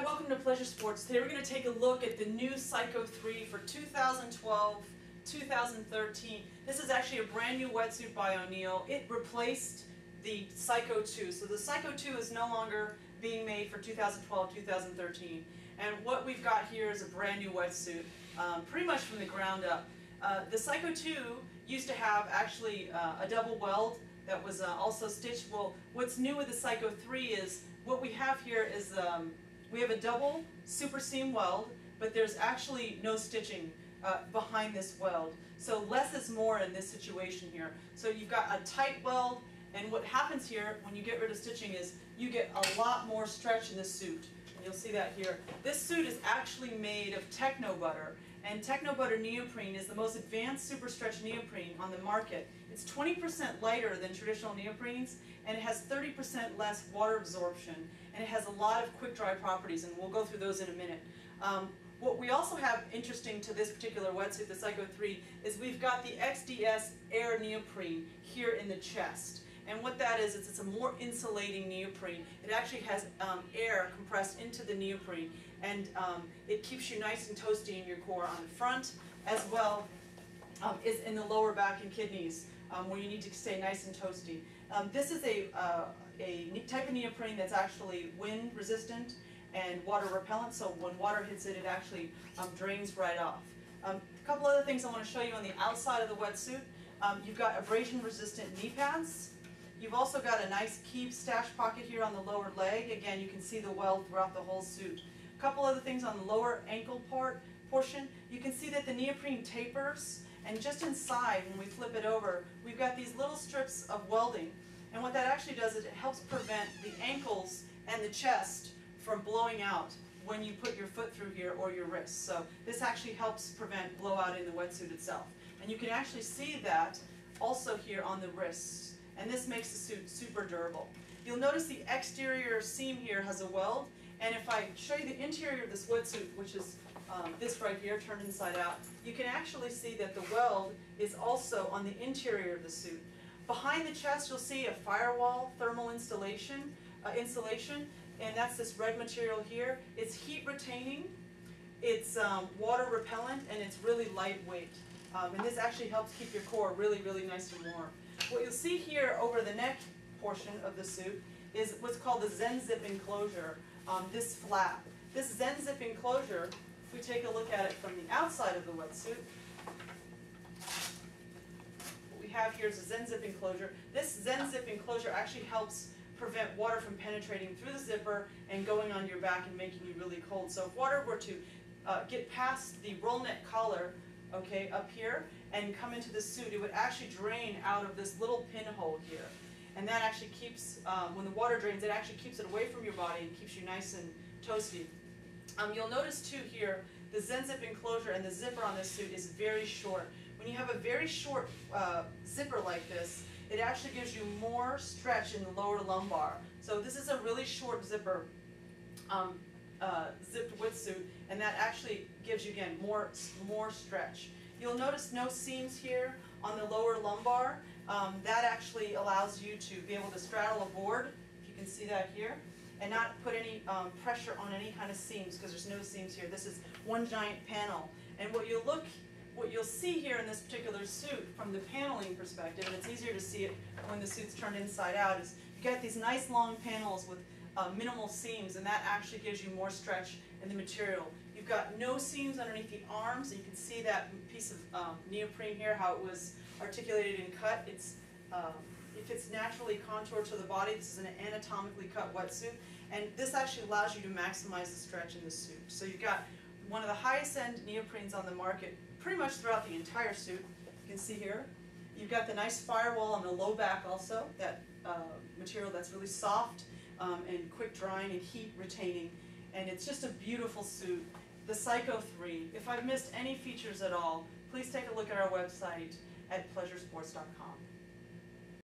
welcome to Pleasure Sports. Today we're going to take a look at the new Psycho 3 for 2012-2013. This is actually a brand new wetsuit by ONeill. It replaced the Psycho 2. So the Psycho 2 is no longer being made for 2012-2013. And what we've got here is a brand new wetsuit, pretty much from the ground up. The Psycho 2 used to have actually a double weld that was also stitched. Well, what's new with the Psycho 3 is what we have here is we have a double super seam weld, but there's actually no stitching behind this weld. So less is more in this situation here. So you've got a tight weld, and what happens here when you get rid of stitching is you get a lot more stretch in the suit. And you'll see that here. This suit is actually made of TechnoButter, and TechnoButter Neoprene is the most advanced super stretch neoprene on the market. It's 20% lighter than traditional neoprenes, and it has 30% less water absorption, and it has a lot of quick dry properties, and we'll go through those in a minute. What we also have interesting to this particular wetsuit, the Psycho 3, is we've got the XDS-Air Neoprene here in the chest. And what that is, it's a more insulating neoprene. It actually has air compressed into the neoprene, and it keeps you nice and toasty in your core on the front, as well as in the lower back and kidneys, where you need to stay nice and toasty. This is a type of neoprene that's actually wind resistant and water repellent, so when water hits it, it actually drains right off. A couple other things I want to show you on the outside of the wetsuit. You've got abrasion resistant knee pads. You've also got a nice key stash pocket here on the lower leg. Again, you can see the weld throughout the whole suit. A couple other things on the lower ankle portion. You can see that the neoprene tapers, and just inside, when we flip it over, we've got these little strips of welding. And what that actually does is it helps prevent the ankles and the chest from blowing out when you put your foot through here or your wrists. So this actually helps prevent blowout in the wetsuit itself. And you can actually see that also here on the wrists. And this makes the suit super durable. You'll notice the exterior seam here has a weld, and if I show you the interior of this wetsuit, which is this right here, turned inside out, you can actually see that the weld is also on the interior of the suit. Behind the chest, you'll see a firewall thermal insulation, and that's this red material here. It's heat retaining, it's water repellent, and it's really lightweight. And this actually helps keep your core really, really nice and warm. What you'll see here over the neck portion of the suit is what's called the Zen zip enclosure, this flap. This Zen zip enclosure, if we take a look at it from the outside of the wetsuit, what we have here is a Zen zip enclosure. This Zen zip enclosure actually helps prevent water from penetrating through the zipper and going on your back and making you really cold. So if water were to get past the roll neck collar, okay, up here, and come into the suit, it would actually drain out of this little pinhole here. And that actually keeps, when the water drains, it actually keeps it away from your body and keeps you nice and toasty. You'll notice too here, the Zen zip enclosure and the zipper on this suit is very short. When you have a very short zipper like this, it actually gives you more stretch in the lower lumbar. So this is a really short zipper, zipped wetsuit, and that actually gives you, again, more stretch. You'll notice no seams here on the lower lumbar. That actually allows you to be able to straddle a board, if you can see that here, and not put any pressure on any kind of seams, because there's no seams here. This is one giant panel. And what you'll see here in this particular suit from the paneling perspective, and it's easier to see it when the suit's turned inside out, is you got these nice long panels with minimal seams, and that actually gives you more stretch in the material. You've got no seams underneath the arms, and you can see that piece of neoprene here, how it was articulated and cut. It fits naturally contoured to the body. This is an anatomically cut wetsuit, and this actually allows you to maximize the stretch in the suit. So you've got one of the highest end neoprenes on the market pretty much throughout the entire suit. You can see here. You've got the nice firewall on the low back also, that material that's really soft, and quick drying and heat retaining, and it's just a beautiful suit. The Psycho 3. If I've missed any features at all, please take a look at our website at pleasuresports.com.